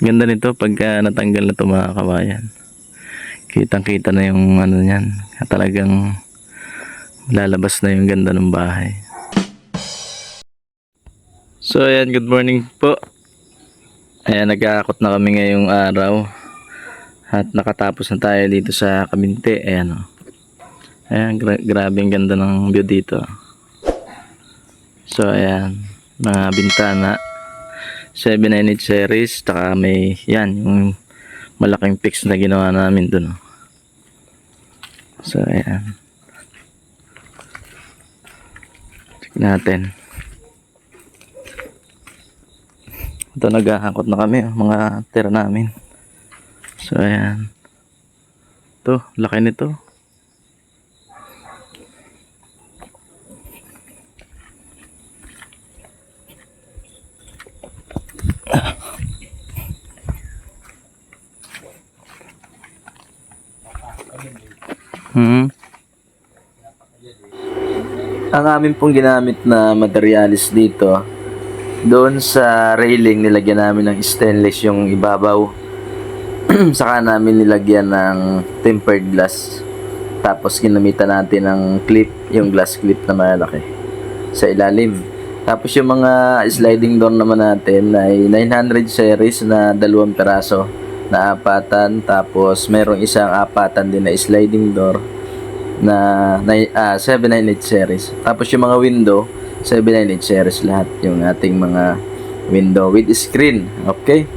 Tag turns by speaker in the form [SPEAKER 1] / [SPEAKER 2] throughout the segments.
[SPEAKER 1] Ganda nito pagka natanggal na ito mga kawayan. Kitang kita na yung ano niyan. Talagang lalabas na yung ganda ng bahay. So ayan, good morning po. Ayan, nag-aakot na kami ngayong araw. At nakatapos na tayo dito sa Kabinte. Ayan o. Ayan, grabe ang ganda ng view dito. So ayan, mga bintana 798 series. Taka may yan, yung malaking fix na ginawa namin dun. So ayan, check natin. Ito, naghahakot na kami mga tira namin. So ayan, ito, laki nito. Ang amin pong ginamit na materialis dito, doon sa railing nilagyan namin ng stainless yung ibabaw. Saka namin nilagyan ng tempered glass. Tapos ginamitan natin ng clip, yung glass clip na malaki sa ilalim. Tapos yung mga sliding door naman natin ay 900 series na 2 peraso na apatan. Tapos merong isang apatan din na sliding door na 798 series. Tapos yung mga window 798 series lahat yung ating mga window with screen. Okay?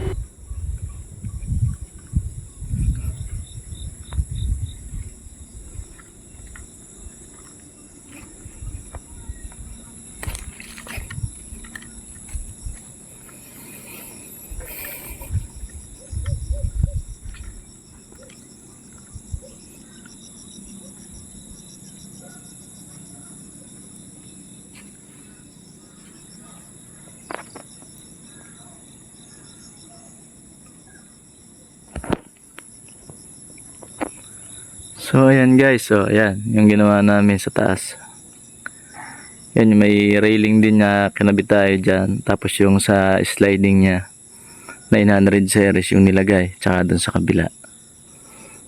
[SPEAKER 1] So ayan guys, so ayan yung ginawa namin sa taas. Yan, may railing din na kinabit tayo dyan. Tapos yung sa sliding nya 900 series yung nilagay. Tsaka dun sa kabila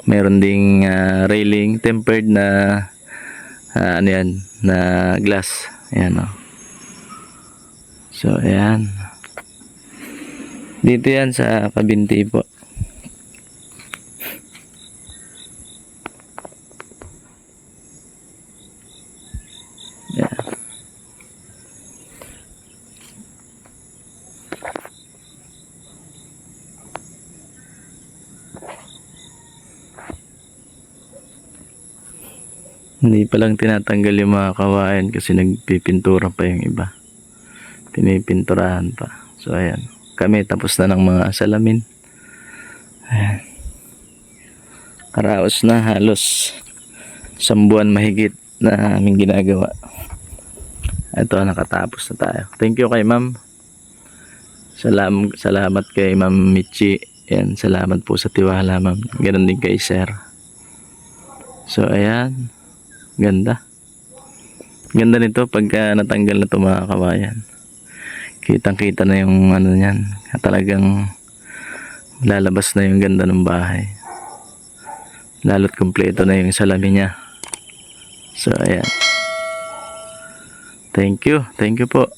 [SPEAKER 1] meron ding railing tempered na ano yan, na glass. Ayan o. So ayan, dito yan sa Kabinte po. Hindi pa lang tinatanggal yung mga kawain kasi nagpipintura pa yung iba. Pinipinturahan pa. So ayan, kami tapos na ng mga salamin. Ayan. Karaos na, halos 1 buwan mahigit na aming ginagawa. Ito, nakatapos na tayo. Thank you kay ma'am. Salamat kay ma'am Michi. Ayan, salamat po sa tiwala ma'am. Ganon din kay sir. So ayan, ganda nito pagka natanggal na ito mga kawayan. Kitang kita na yung ano niyan. Talagang lalabas na yung ganda ng bahay. Lalo't kumpleto na yung salamin niya. So ayan, thank you po.